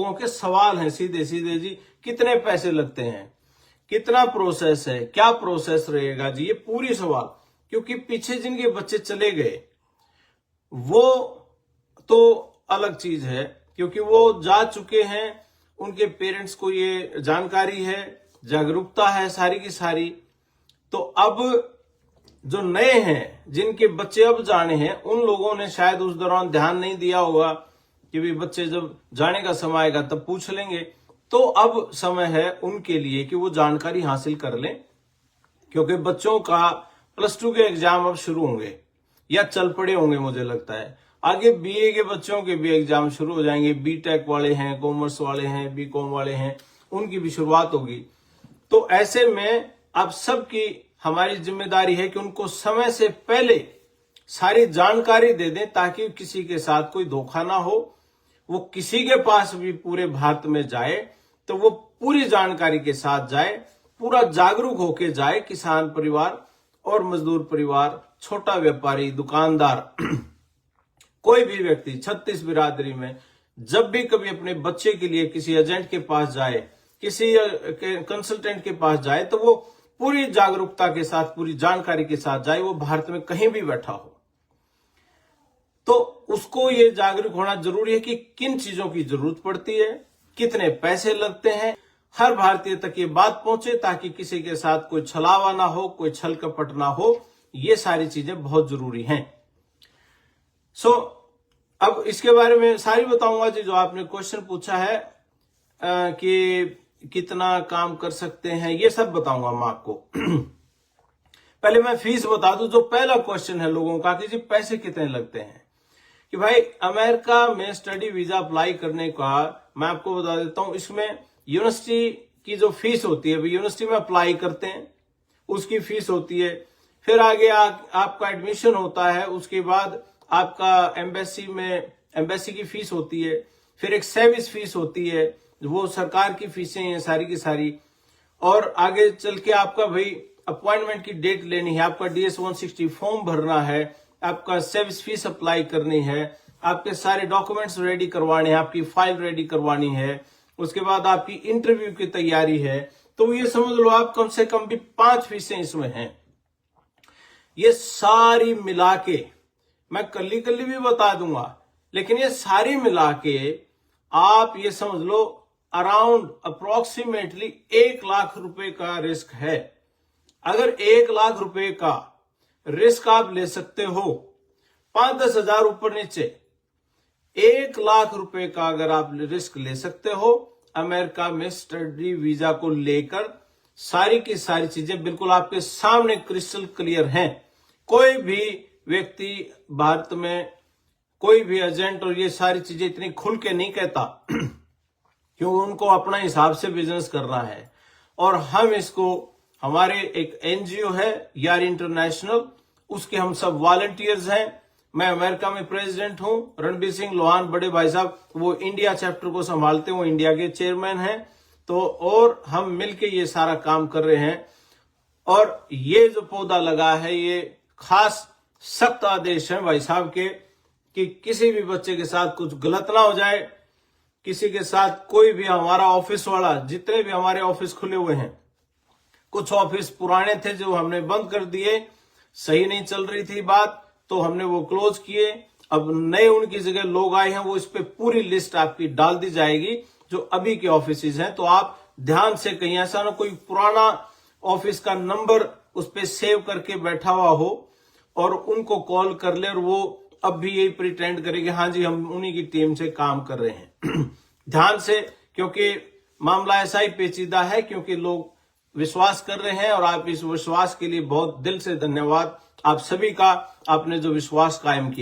लोगों के सवाल हैं सीधे सीधे, जी कितने पैसे लगते हैं, कितना प्रोसेस है, क्या प्रोसेस रहेगा जी, ये पूरी सवाल। क्योंकि पीछे जिनके बच्चे चले गए वो तो अलग चीज है, क्योंकि वो जा चुके हैं, उनके पेरेंट्स को ये जानकारी है, जागरूकता है सारी की सारी। तो अब जो नए हैं, जिनके बच्चे अब जाने हैं, उन लोगों ने शायद उस दौरान ध्यान नहीं दिया होगा कि भी बच्चे जब जाने का समय आएगा तब पूछ लेंगे। तो अब समय है उनके लिए कि वो जानकारी हासिल कर लें, क्योंकि बच्चों का +2 के एग्जाम अब शुरू होंगे या चल पड़े होंगे। मुझे लगता है आगे BA के बच्चों के भी एग्जाम शुरू हो जाएंगे, BTech वाले हैं, कॉमर्स वाले हैं, BCom वाले हैं, उनकी भी शुरुआत होगी। तो ऐसे में अब सबकी हमारी जिम्मेदारी है कि उनको समय से पहले सारी जानकारी दे दें, ताकि किसी के साथ कोई धोखा ना हो। वो किसी के पास भी पूरे भारत में जाए तो वो पूरी जानकारी के साथ जाए, पूरा जागरूक होके जाए। किसान परिवार और मजदूर परिवार, छोटा व्यापारी, दुकानदार, कोई भी व्यक्ति 36 बिरादरी में जब भी कभी अपने बच्चे के लिए किसी एजेंट के पास जाए, किसी कंसल्टेंट के पास जाए, तो वो पूरी जागरूकता के साथ, पूरी जानकारी के साथ जाए, वो भारत में कहीं भी बैठा हो। तो उसको ये जागरूक होना जरूरी है कि किन चीजों की जरूरत पड़ती है, कितने पैसे लगते हैं, हर भारतीय तक ये बात पहुंचे, ताकि किसी के साथ कोई छलावा ना हो, कोई छल कपट ना हो। ये सारी चीजें बहुत जरूरी हैं। अब इसके बारे में सारी बताऊंगा जी, जो आपने क्वेश्चन पूछा है कि कितना काम कर सकते हैं, ये सब बताऊंगा मैं आपको। पहले मैं फीस बता दूं। जो पहला क्वेश्चन है लोगों का कि जी पैसे कितने लगते हैं, कि भाई अमेरिका में स्टडी वीजा अप्लाई करने का मैं आपको बता देता हूं। इसमें यूनिवर्सिटी की जो फीस होती है, यूनिवर्सिटी में अप्लाई करते हैं उसकी फीस होती है। फिर आगे आपका एडमिशन होता है, उसके बाद आपका एम्बेसी की फीस होती है। फिर एक सर्विस फीस होती है, वो सरकार की फीसें हैं सारी की सारी। और आगे चल के आपका भाई अपॉइंटमेंट की डेट लेनी है, आपका DS 160 फॉर्म भरना है, आपका सर्विस फीस अप्लाई करनी है, आपके सारे डॉक्यूमेंट्स रेडी करवाने हैं, आपकी फाइल रेडी करवानी है, उसके बाद आपकी इंटरव्यू की तैयारी है। तो ये समझ लो आप कम से कम भी 5 फीसें इसमें हैं। ये सारी मिला के मैं कल्ली भी बता दूंगा, लेकिन ये सारी मिला के आप ये समझ लो अराउंड अप्रोक्सीमेटली 1 लाख रुपए का रिस्क है। अगर 1 लाख रुपए का रिस्क आप ले सकते हो, 5-10 हजार ऊपर नीचे, 1 लाख रुपए का अगर आप रिस्क ले सकते हो अमेरिका में स्टडी वीजा को लेकर, सारी की सारी चीजें बिल्कुल आपके सामने क्रिस्टल क्लियर हैं। कोई भी व्यक्ति भारत में, कोई भी एजेंट और ये सारी चीजें इतनी खुल के नहीं कहता, क्योंकि उनको अपना हिसाब से बिजनेस करना है। और हम इसको, हमारे एक NGO है यार इंटरनेशनल, उसके हम सब वॉलंटियर्स हैं। मैं अमेरिका में प्रेसिडेंट हूं, रणबीर सिंह लोहान बड़े भाई साहब वो इंडिया चैप्टर को संभालते हैं, वो इंडिया के चेयरमैन हैं। तो और हम मिलके ये सारा काम कर रहे हैं। और ये जो पौधा लगा है, ये खास सख्त आदेश है भाई साहब के कि किसी भी बच्चे के साथ कुछ गलत ना हो जाए, किसी के साथ कोई भी। हमारा ऑफिस वाला, जितने भी हमारे ऑफिस खुले हुए हैं, कुछ ऑफिस पुराने थे जो हमने बंद कर दिए, सही नहीं चल रही थी बात, तो हमने वो क्लोज किए। अब नए उनकी जगह लोग आए हैं, वो इस पे पूरी लिस्ट आपकी डाल दी जाएगी जो अभी के ऑफिस हैं। तो आप ध्यान से, कहीं ऐसा ना कोई पुराना ऑफिस का नंबर उस पे सेव करके बैठा हुआ हो और उनको कॉल कर ले और वो अब भी यही प्रिटेंड करे कि हाँ जी हम उन्हीं की टीम से काम कर रहे हैं। ध्यान से, क्योंकि मामला ऐसा ही पेचीदा है, क्योंकि लोग विश्वास कर रहे हैं। और आप इस विश्वास के लिए बहुत दिल से धन्यवाद आप सभी का, आपने जो विश्वास कायम किया।